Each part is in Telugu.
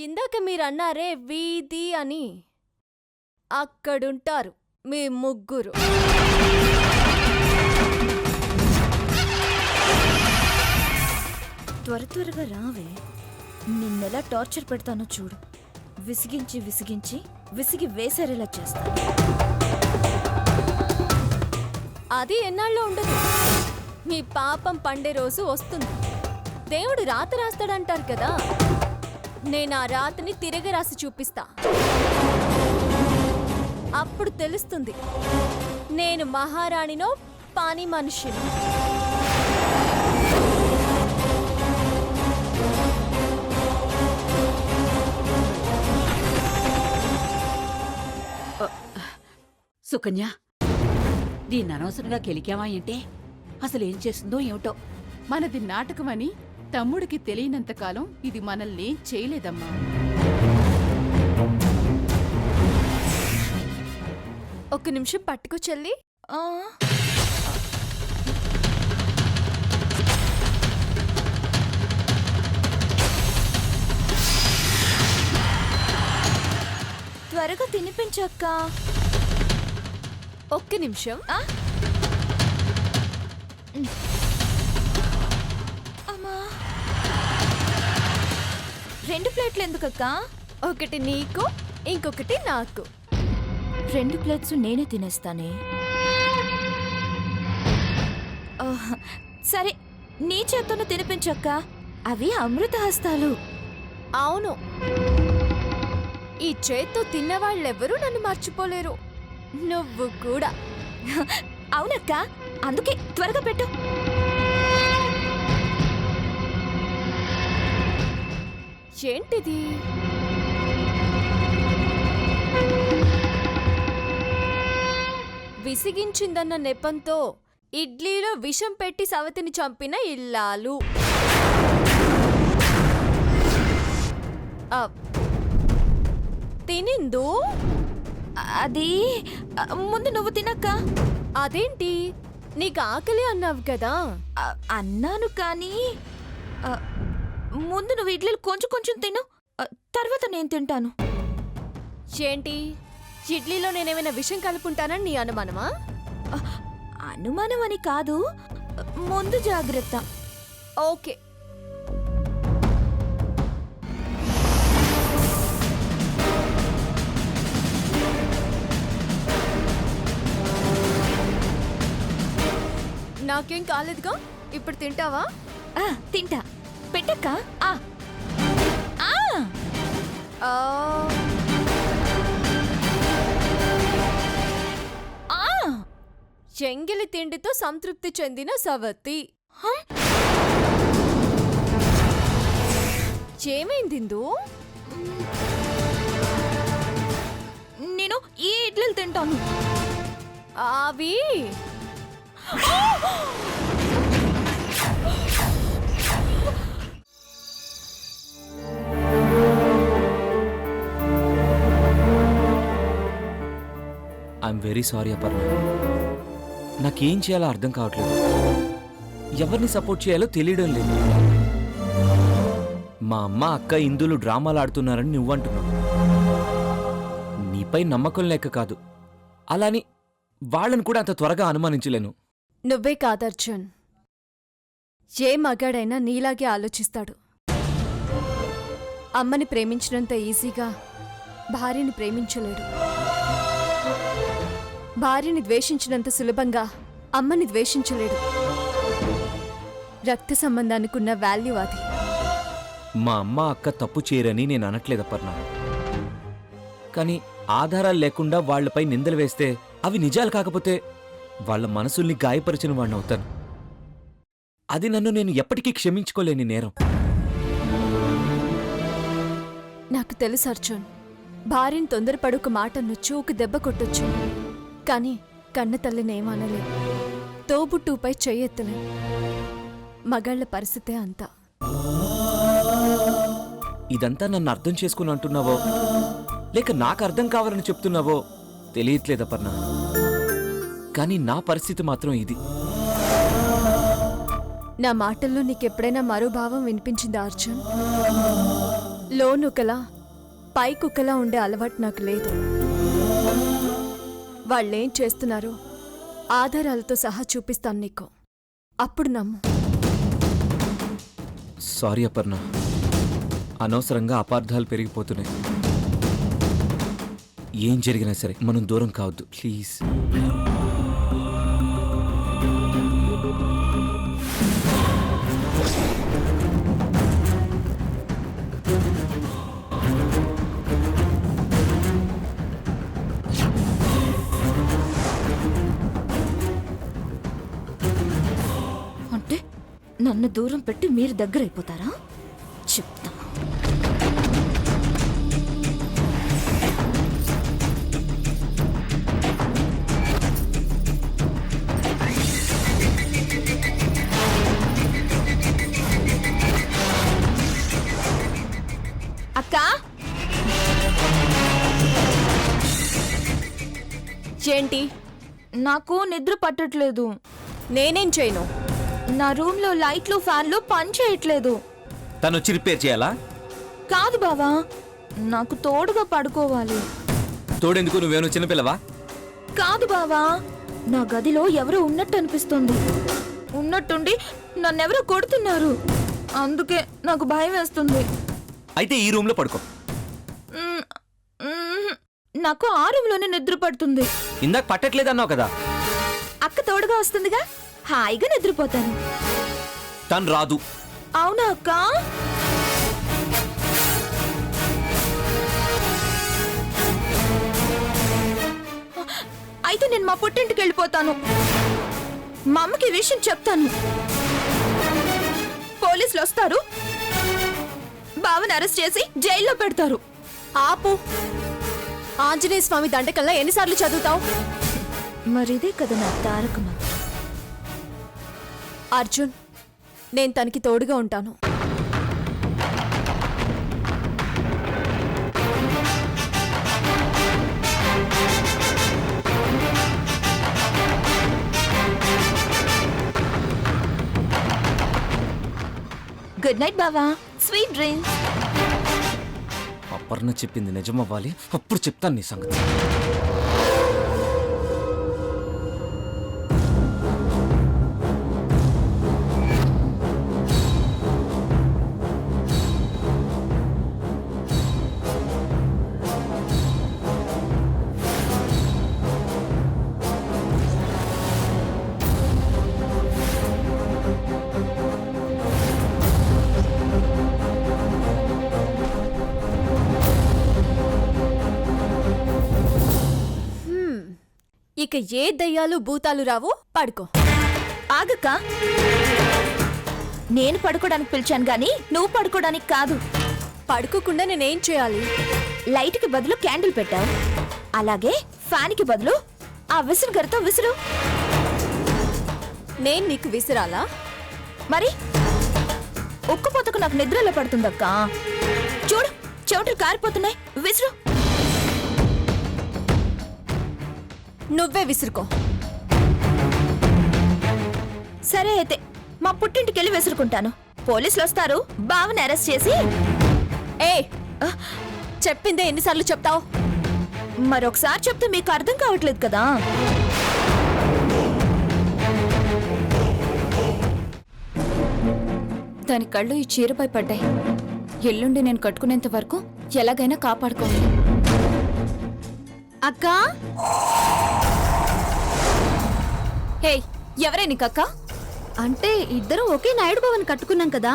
ఇందాక మీరన్నారే వీధి అని, అక్కడుంటారు మీ ముగ్గురు. త్వరగా రావే, నిన్నెలా టార్చర్ పెడతానో చూడు. విసిగించి విసిగించి విసిగి వేసేరేలా చేస్తాను. అది ఎన్నాళ్ళలో ఉండదు. మీ పాపం పండే రోజు వస్తుంది. దేవుడు రాత రాస్తాడంటారు కదా, నేను ఆ రాతని తిరగ రాసి చూపిస్తా. అప్పుడు తెలుస్తుంది నేను మహారాణినో పాని మనిషినో. సుకన్య, దీన్ని అనవసరంగా కెలికావా ఏంటే? అసలేం చేస్తుందో ఏమిటో. మనది నాటకమని తమ్ముడికి తెలియనంతకాలం ఇది మనల్ని చేయలేదమ్మా. ఒక్క నిమిషం పట్టుకు చెల్లి. త్వరగా తినిపించక్క. ఒక్క నిమిషం. అమ్మా, 2 ప్లేట్లు ఎందుకక్క? ఒకటి నీకు, ఇంకొకటి నాకు. 2 ప్లేట్స్ నేనే తినేస్తానే. సరే, నీ చేత్తోను తినిపించక్క. అవి అమృత హస్తాలు. అవును, ఈ చేత్తో తిన్నవాళ్ళెవ్వరూ నన్ను మర్చిపోలేరు, నువ్వు కూడా. అవునక్క, అందుకే త్వరగా పెట్టు. ఏంటిది? విసిగించిందన్న నెపంతో ఇడ్లీలో విషం పెట్టి సవతిని చంపిన ఇల్లాలు. తినిందు అది ముందు నువ్వు తినక్క. అదేంటి, నీకు ఆకలి అన్నావు కదా? అన్నాను కానీ ముందు నువ్వు ఇడ్లీలు కొంచెం కొంచెం తిను, తర్వాత నేను తింటాను. ఏంటి, ఇడ్లీలో నేనేమైనా విషం కలుపుంటానని నీ అనుమానమా? అనుమానం అని కాదు, ముందు జాగ్రత్త. ఓకే. నాకేం కాలేదుగా, ఇప్పుడు తింటావా? తింటా, పెట్టక్క. చెంగిలి తిండితో సంతృప్తి చెందిన సవతి. ఏమైందిందు? నేను ఈ ఇడ్లీలు తింటాను. అవి ఐఎమ్ వెరీ సారీ అపర్ణ. నాకేం చేయాలో అర్థం కావట్లేదు. ఎవరిని సపోర్ట్ చేయాలో తెలియడం లేదు. మా అమ్మ అక్క ఇందులో డ్రామాలు ఆడుతున్నారని నువ్వంటున్నావు. నీపై నమ్మకం లేక కాదు, అలాని వాళ్ళని కూడా అంత త్వరగా అనుమానించలేను. నువ్వే కాదర్జున్, ఏ మగాడైనా నీలాగే ఆలోచిస్తాడు. అమ్మని ప్రేమించినంత ఈజీగా భార్యని ప్రేమించలేడు. భార్యని ద్వేషించినంత సులభంగా అమ్మని ద్వేషించలేడు. రక్త సంబంధానికున్న వాల్యూ అది. మా అమ్మ అక్క తప్పు చేయరని నేను అనట్లేదపర్ణ. కానీ ఆధారాలు లేకుండా వాళ్లపై నిందలు వేస్తే అవి నిజాలు కాకపోతే వాళ్ల మనసుల్ని గాయపరిచిన వాణ్ణవుతాను. అది నన్ను నేను ఎప్పటికీ క్షమించుకోలేని నేరం. నాకు తెలుసు అర్జున్, భార్యని తొందరపడి ఒక మాట అనొచ్చు, ఒక దెబ్బ కొట్టొచ్చు, కానీ కన్న తల్లినేమనలే, తోబుట్టుపై చెయ్యెత్తలే. మగాళ్ల పరిస్థితే అంతా. ఇదంతా నన్ను అర్థం చేసుకుని అంటున్నావో లేక నాకు అర్థం కావాలని చెప్తున్నావో తెలియట్లేదపర్ణ. కానీ నా పరిస్థితి మాత్రం ఇది. నా మాటల్లో నీకెప్పుడైనా మరో భావం వినిపించిందా అర్జున్? లోనుకలా పైకుక్కలా ఉండే అలవాటు నాకు లేదు. వాళ్ళేం చేస్తున్నారో ఆధారాలతో సహా చూపిస్తాను నీకు, అప్పుడు నమ్ము. సారీ అపర్ణ, అనవసరంగా అపార్థాలు పెరిగిపోతున్నాయి. ఏం జరిగినా సరే మనం దూరం కావద్దు ప్లీజ్. అంటే నన్ను దూరం పెట్టి మీరు దగ్గర అయిపోతారా? చెప్తా. అక్క, ఏంటి? నాకు నిద్ర పట్టట్లేదు. నేనేం చేయను? నా రూమ్ లో లైట్లు ఫ్యాన్లు పని చేయట్లేదు. తను వచ్చి రిపేర్ చేయాలా? కాదు బావా, నాకు తోడుగా పడుకోవాలి. తోడెందుకు? నువ్వేను చిన్నపిల్లవా? కాదు బావా, నా గదిలో ఎవరో ఉన్నట్టు అనిపిస్తుంది. ఉన్నట్టుండి నన్నెవరో కొడుతున్నారు. అందుకే నాకు భయం వేస్తుంది. అయితే ఈ రూమ్ లో పడుకో. మ్మ్, మ్మ్. నాకు ఆ రూమ్లోనే నిద్ర పడుతుంది. ఇందాక పట్టట్లేదన్నావు కదా. అక్క తోడుగా వస్తుందిగా, హాయిగా నిద్రపోతాను. తను రాదు. అవునా అక్క? అయితే నేను మా పుట్టింటికి వెళ్ళిపోతాను. మా అమ్మకి ఈ విషయం చెప్తాను. పోలీసులు వస్తారు, బావని అరెస్ట్ చేసి జైల్లో పెడతారు. ఆపు. ఆంజనేయ స్వామి దండకల్లా ఎన్నిసార్లు చదువుతావు? మరిదే కదా నా తారక మంత్రం. అర్జున్, నేను తనకి తోడుగా ఉంటాను. గుడ్ నైట్ బావా, స్వీట్ డ్రీమ్స్. అపర్ణ చెప్పింది నిజమవ్వాలి, అప్పుడు చెప్తాను నీ సంగతి. ఇక ఏ దయ్యాలు భూతాలు రావో పడుకో. ఆగక్క, నేను పడుకోవడానికి పిలిచాను గాని నువ్వు పడుకోవడానికి కాదు. పడుకోకుండా నేనేం చేయాలి? లైట్కి బదులు క్యాండిల్ పెట్టావు, అలాగే ఫ్యాన్కి బదులు ఆ విసురు గరితో విసురు. నేను నీకు విసిరాలా? మరి ఉక్కుపోతకు నాకు నిద్రలో పడుతుందక్క. చూడు, చెవిటలు కారిపోతున్నాయి. విసురు. నువ్వే విసురుకో. సరే అయితే మా పుట్టింటికి వెళ్ళి విసురుకుంటాను. పోలీసులు వస్తారు, బావని అరెస్ట్ చేసి. ఏ, చెప్పిందే ఎన్నిసార్లు చెప్తావు? మరొకసారి చెప్తే మీకు అర్థం కావట్లేదు కదా. దాని కళ్ళు ఈ చీరపై పడ్డాయి. ఎల్లుండి నేను కట్టుకునేంత వరకు ఎలాగైనా కాపాడుకోవాలి. అక్కా? హే, ఎవరే నీకక్క? అంటే ఇద్దరం ఒకే నాయుడు భవన్ కట్టుకున్నాం కదా,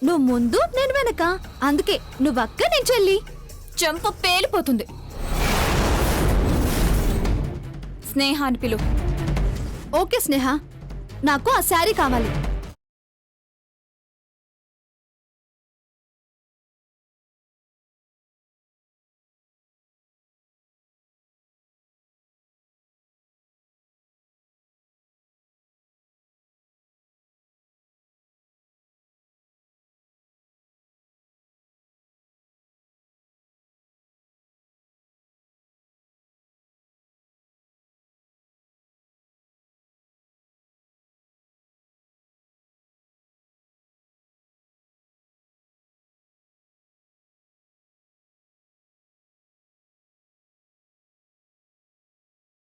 నువ్వు ముందు నేను వెనక, అందుకే నువ్వు అక్క నేను చెల్లి. చెంప పేలిపోతుంది. స్నేహాన్ని పిలు. ఓకే స్నేహ, నాకు ఆ శారీ కావాలి.